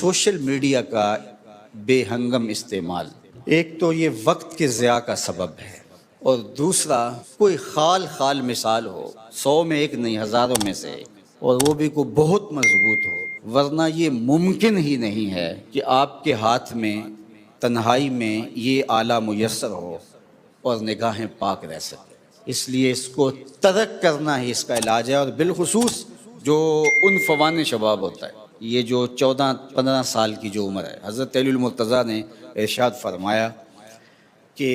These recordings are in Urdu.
سوشل میڈیا کا بے ہنگم استعمال ایک تو یہ وقت کے ضیاع کا سبب ہے، اور دوسرا کوئی خال مثال ہو، 100 میں ایک نہیں، ہزاروں میں سے ایک، اور وہ بھی کوئی بہت مضبوط ہو، ورنہ یہ ممکن ہی نہیں ہے کہ آپ کے ہاتھ میں تنہائی میں یہ آلہ میسر ہو اور نگاہیں پاک رہ سکیں۔ اس لیے اس کو ترک کرنا ہی اس کا علاج ہے، اور بالخصوص جو ان فوان شباب ہوتا ہے، یہ جو 14-15 سال کی جو عمر ہے، حضرت علی المرتضیٰ نے ارشاد فرمایا کہ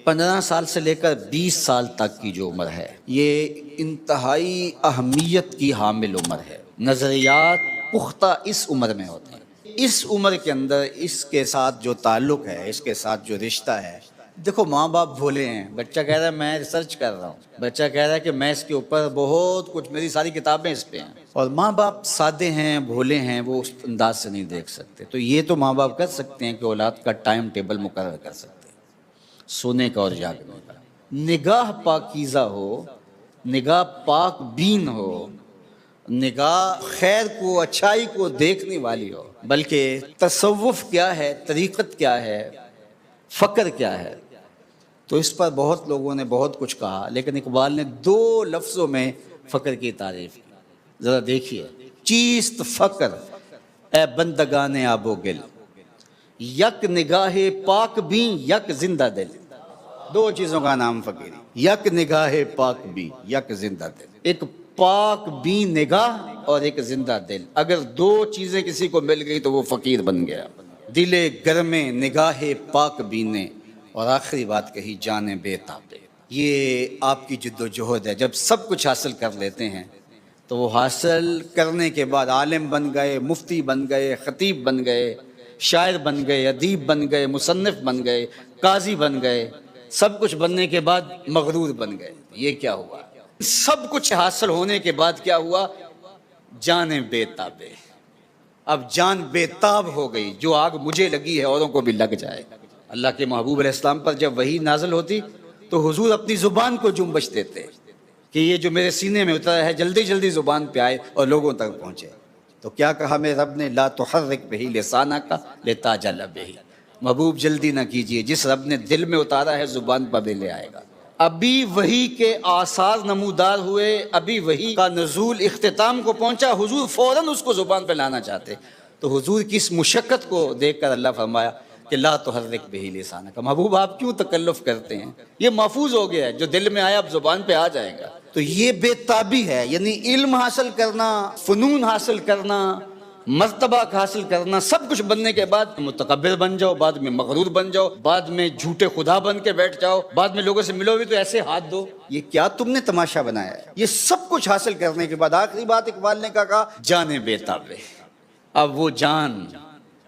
15 سال سے لے کر 20 سال تک کی جو عمر ہے، یہ انتہائی اہمیت کی حامل عمر ہے۔ نظریات پختہ اس عمر میں ہوتے ہیں۔ اس عمر کے اندر اس کے ساتھ جو تعلق ہے، اس کے ساتھ جو رشتہ ہے، دیکھو ماں باپ بھولے ہیں، بچہ کہہ رہا ہے میں ریسرچ کر رہا ہوں، بچہ کہہ رہا ہے کہ میں اس کے اوپر بہت کچھ، میری ساری کتابیں اس پہ ہیں، اور ماں باپ سادے ہیں، بھولے ہیں، وہ اس انداز سے نہیں دیکھ سکتے۔ تو یہ تو ماں باپ کر سکتے ہیں کہ اولاد کا ٹائم ٹیبل مقرر کر سکتے ہیں، سونے کا اور جاگنے کا۔ نگاہ پاکیزہ ہو، نگاہ پاک بین ہو، نگاہ خیر کو، اچھائی کو دیکھنے والی ہو، بلکہ تصوف کیا ہے، طریقت کیا ہے، فقر کیا ہے، تو اس پر بہت لوگوں نے بہت کچھ کہا، لیکن اقبال نے 2 لفظوں میں فقر کی تعریف کی۔ ذرا دیکھیے، چیست فقر اے بندگان آب و گل، یک نگاہ پاک بین یک زندہ دل۔ 2 چیزوں کا نام فقیری، یک نگاہ پاک بین یک زندہ دل، ایک پاک بین نگاہ اور ایک زندہ دل۔ اگر 2 چیزیں کسی کو مل گئی تو وہ فقیر بن گیا۔ دل گرمے نگاہ پاک بینے، اور آخری بات کہی جان بے تابے۔ یہ آپ کی جد و جہد ہے۔ جب سب کچھ حاصل کر لیتے ہیں تو وہ حاصل کرنے کے بعد عالم بن گئے، مفتی بن گئے، خطیب بن گئے، شاعر بن گئے، ادیب بن گئے، مصنف بن گئے، قاضی بن گئے، سب کچھ بننے کے بعد مغرور بن گئے۔ یہ کیا ہوا؟ سب کچھ حاصل ہونے کے بعد کیا ہوا؟ جان بے تابے۔ اب جان بے تاب ہو گئی، جو آگ مجھے لگی ہے اوروں کو بھی لگ جائے۔ اللہ کے محبوب علیہ السلام پر جب وحی نازل ہوتی تو حضور اپنی زبان کو جنبش دیتے کہ یہ جو میرے سینے میں اترا ہے جلدی جلدی زبان پہ آئے اور لوگوں تک پہنچے۔ تو کیا کہا میرے رب نے؟ لا تحرک بہ لسانک لتعجل بہ، محبوب جلدی نہ کیجئے، جس رب نے دل میں اتارا ہے زبان پر بھی لے آئے گا۔ ابھی وحی کے آثار نمودار ہوئے، ابھی وحی کا نزول اختتام کو پہنچا، حضور فوراً اس کو زبان پہ لانا چاہتے۔ تو حضور کی اس مشقت کو دیکھ کر اللہ فرمایا کہ لا تحرک بہ لسانک، محبوب آپ کیوں تکلف کرتے ہیں؟ یہ محفوظ ہو گیا ہے، جو دل میں آیا اب زبان پہ آ جائے گا۔ تو یہ بے تابی ہے، یعنی علم حاصل کرنا، فنون حاصل کرنا، مرتبہ حاصل کرنا، سب کچھ بننے کے بعد متکبر بن جاؤ، بعد میں مغرور بن جاؤ، بعد میں جھوٹے خدا بن کے بیٹھ جاؤ، بعد میں لوگوں سے ملو بھی تو ایسے ہاتھ دو۔ یہ کیا تم نے تماشا بنایا ہے؟ یہ سب کچھ حاصل کرنے کے بعد آخری بات اقبال نے کہا جان بے تابے۔ اب وہ جان،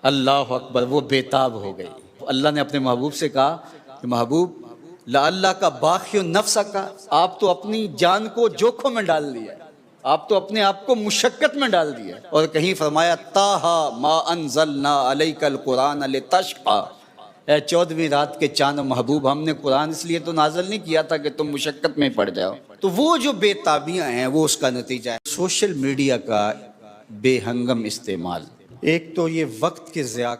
اللہ اکبر، وہ بے تاب ہو گئی۔ اللہ نے اپنے محبوب سے کہا کہ محبوب لعلہ کا باخی النفس کا، آپ تو اپنی جان کو جوکھوں میں ڈال دیا، آپ تو اپنے آپ کو مشقت میں ڈال دیا۔ اور کہیں فرمایا طٰہٰ ما انزلنا علیک القرآن لتشقی، اے 14ویں رات کے چاند محبوب، ہم نے قرآن اس لیے تو نازل نہیں کیا تھا کہ تم مشقت میں پڑ جاؤ۔ تو وہ جو بے تابیاں ہیں وہ اس کا نتیجہ ہے۔ سوشل میڈیا کا بے ہنگم استعمال ایک تو یہ وقت کے ضیاع